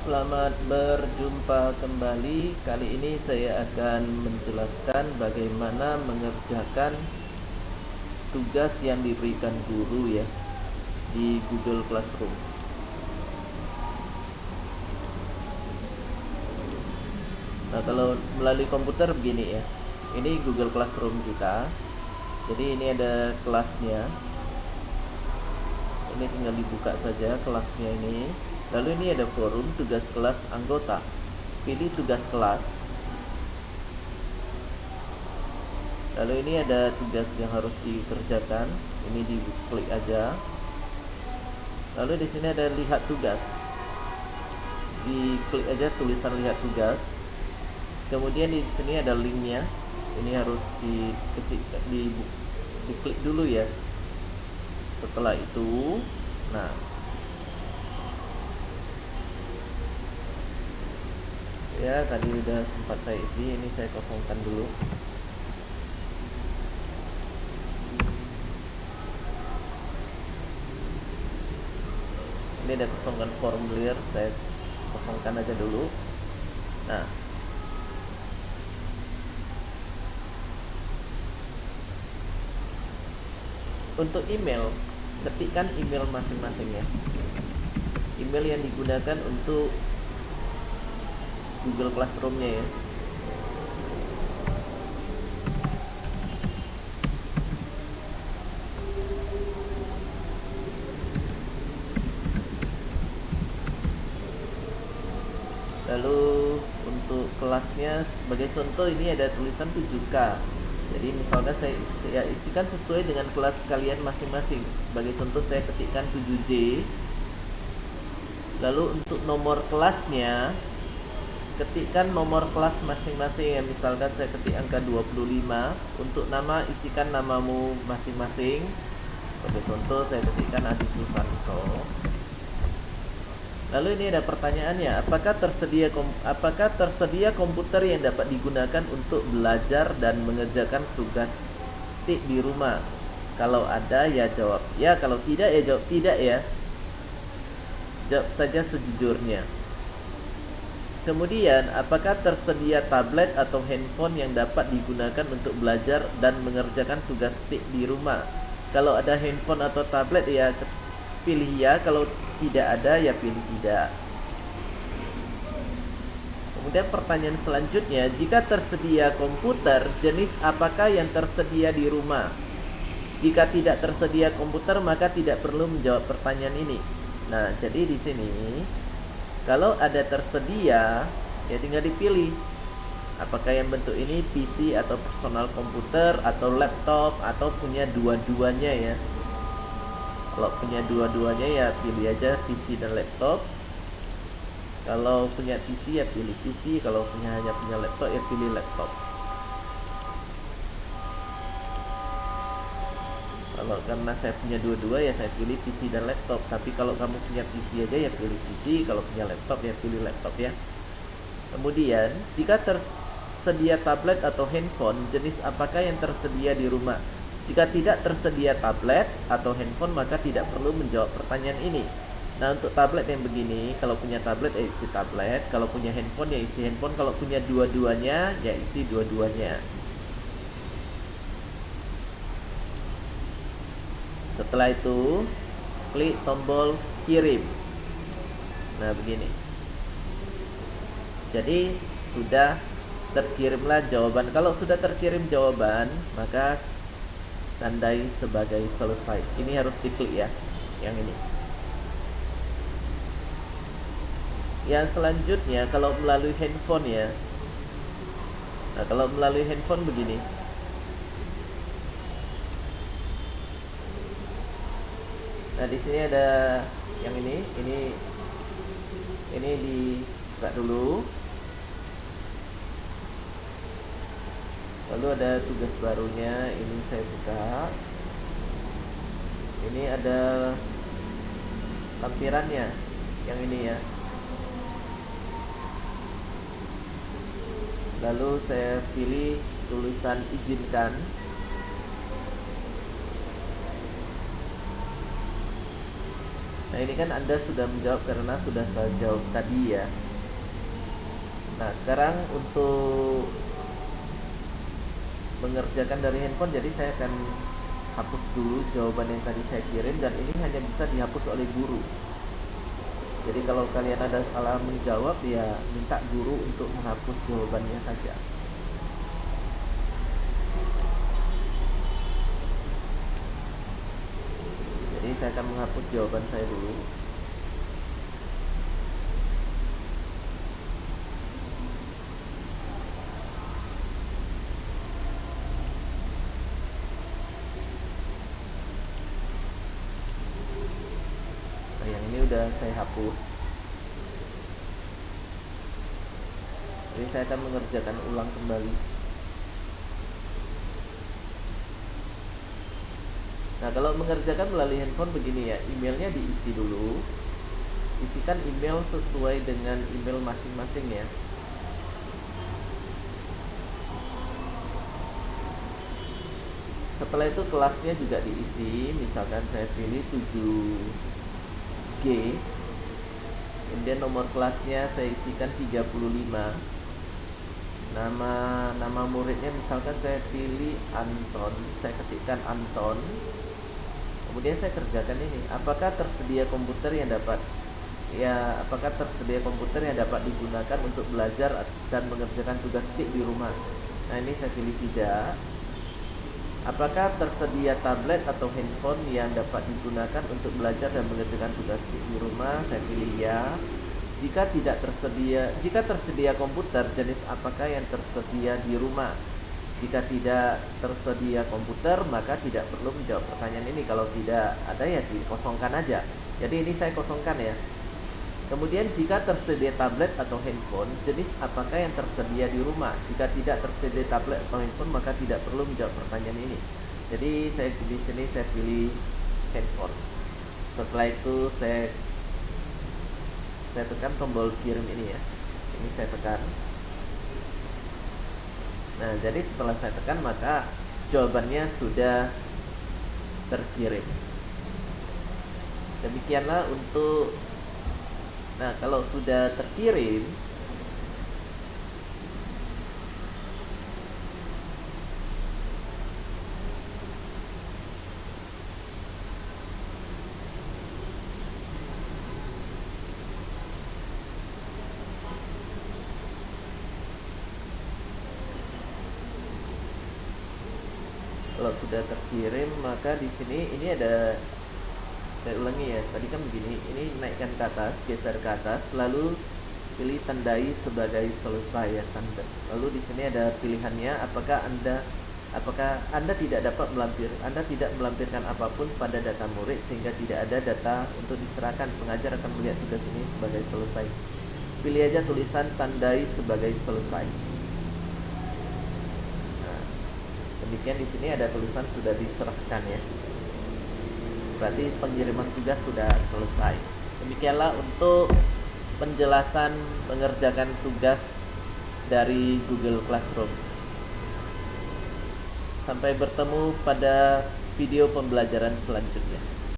Selamat berjumpa kembali. Kali ini saya akan menjelaskan bagaimana mengerjakan tugas yang diberikan guru ya di Google Classroom. Nah, kalau melalui komputer begini ya. Ini Google Classroom kita. Jadi ini ada kelasnya. Ini tinggal dibuka saja kelasnya ini. Lalu ini ada forum tugas kelas anggota. Pilih tugas kelas. Lalu ini ada tugas yang harus dikerjakan. Ini diklik aja. Lalu di sini ada lihat tugas. Diklik aja tulisan lihat tugas. Kemudian di sini ada linknya. Ini harus diklik dulu ya. Setelah itu, nah ya tadi udah sempat saya isi. Ini saya kosongkan dulu. Ini ada kosongkan formulir, saya kosongkan aja dulu. Nah, untuk email, ketikkan email masing-masing ya. Email yang digunakan untuk Google Classroom-nya ya. Lalu untuk kelasnya sebagai contoh ini ada tulisan 7K. Jadi misalkan saya isikan sesuai dengan kelas kalian masing-masing. Sebagai contoh saya ketikkan 7J. Lalu untuk nomor kelasnya, ketikkan nomor kelas masing-masing ya. Misalkan saya ketik angka 25. Untuk nama, isikan namamu masing-masing. Sebagai contoh saya ketikkan Adi Susanto. Lalu ini ada pertanyaannya, apakah tersedia komputer yang dapat digunakan untuk belajar dan mengerjakan tugas tik di rumah? Kalau ada ya jawab ya, kalau tidak ya jawab tidak ya. Jawab saja sejujurnya. Kemudian, apakah tersedia tablet atau handphone yang dapat digunakan untuk belajar dan mengerjakan tugas tik di rumah? Kalau ada handphone atau tablet ya pilih ya, kalau tidak ada ya pilih tidak. Kemudian pertanyaan selanjutnya, jika tersedia komputer, jenis apakah yang tersedia di rumah? Jika tidak tersedia komputer, maka tidak perlu menjawab pertanyaan ini. Nah, jadi di sini kalau ada tersedia, ya tinggal dipilih. Apakah yang bentuk ini PC atau personal komputer atau laptop atau punya dua-duanya ya. Kalau punya dua-duanya ya pilih aja PC dan laptop. Kalau punya PC ya pilih PC. Kalau hanya punya laptop ya pilih laptop. Kalau karena saya punya dua-dua ya saya pilih PC dan laptop. Tapi kalau kamu punya PC aja ya pilih PC. Kalau punya laptop ya pilih laptop ya. Kemudian jika tersedia tablet atau handphone, jenis apakah yang tersedia di rumah? Jika tidak tersedia tablet atau handphone, maka tidak perlu menjawab pertanyaan ini. Nah, untuk tablet yang begini, kalau punya tablet ya isi tablet, kalau punya handphone ya isi handphone, kalau punya dua-duanya ya isi dua-duanya. Setelah itu, klik tombol kirim. Nah, begini. Jadi, sudah terkirimlah jawaban. Kalau sudah terkirim jawaban, maka tandai sebagai selesai. Ini harus diklik ya, yang ini. Yang selanjutnya kalau melalui handphone ya. Nah, kalau melalui handphone begini. Nah, di sini ada yang ini dibuka dulu. Lalu ada tugas barunya, ini saya buka. Ini ada lampirannya, yang ini ya. Lalu saya pilih tulisan izinkan. Nah ini kan Anda sudah menjawab karena sudah saya jawab tadi ya. Nah sekarang untuk mengerjakan dari handphone, jadi saya akan hapus dulu jawaban yang tadi saya kirim, dan ini hanya bisa dihapus oleh guru. Jadi kalau kalian ada salah menjawab, ya minta guru untuk menghapus jawabannya saja. Jadi saya akan menghapus jawaban saya dulu. Nah, yang ini udah saya hapus. Jadi saya akan mengerjakan ulang kembali. Nah kalau mengerjakan melalui handphone begini ya, emailnya diisi dulu. Isikan email sesuai dengan email masing-masing ya. Setelah itu kelasnya juga diisi. Misalkan saya pilih 7G, kemudian nomor kelasnya saya isikan 35. Nama muridnya misalkan saya pilih Anton, saya ketikkan Anton. Kemudian saya kerjakan ini, apakah tersedia komputer yang dapat digunakan untuk belajar dan mengerjakan tugas ketik di rumah. Nah ini saya pilih tidak. Apakah tersedia tablet atau handphone yang dapat digunakan untuk belajar dan mengerjakan tugas ketik di rumah? Saya pilih ya. Jika tersedia komputer, jenis apakah yang tersedia di rumah? Jika tidak tersedia komputer, maka tidak perlu menjawab pertanyaan ini. Kalau tidak ada ya dikosongkan aja. Jadi ini saya kosongkan ya. Kemudian jika tersedia tablet atau handphone, jenis apakah yang tersedia di rumah? Jika tidak tersedia tablet atau handphone, maka tidak perlu menjawab pertanyaan ini. Jadi saya di sini saya pilih handphone. Setelah itu saya tekan tombol kirim ini ya. Ini saya tekan. Nah, jadi setelah saya tekan maka jawabannya sudah terkirim. Demikianlah untuk, nah kalau sudah terkirim, maka di sini ini ada, saya ulangi ya, tadi kan begini, ini naikkan ke atas, geser ke atas, lalu pilih tandai sebagai selesai ya, tanda. Lalu di sini ada pilihannya, apakah Anda tidak melampirkan apapun pada data murid sehingga tidak ada data untuk diserahkan. Pengajar akan melihat tugas ini sebagai selesai. Pilih aja tulisan tandai sebagai selesai. Nah, demikian di sini ada tulisan sudah diserahkan ya. Berarti pengiriman tugas sudah selesai. Demikianlah untuk penjelasan mengerjakan tugas dari Google Classroom. Sampai bertemu pada video pembelajaran selanjutnya.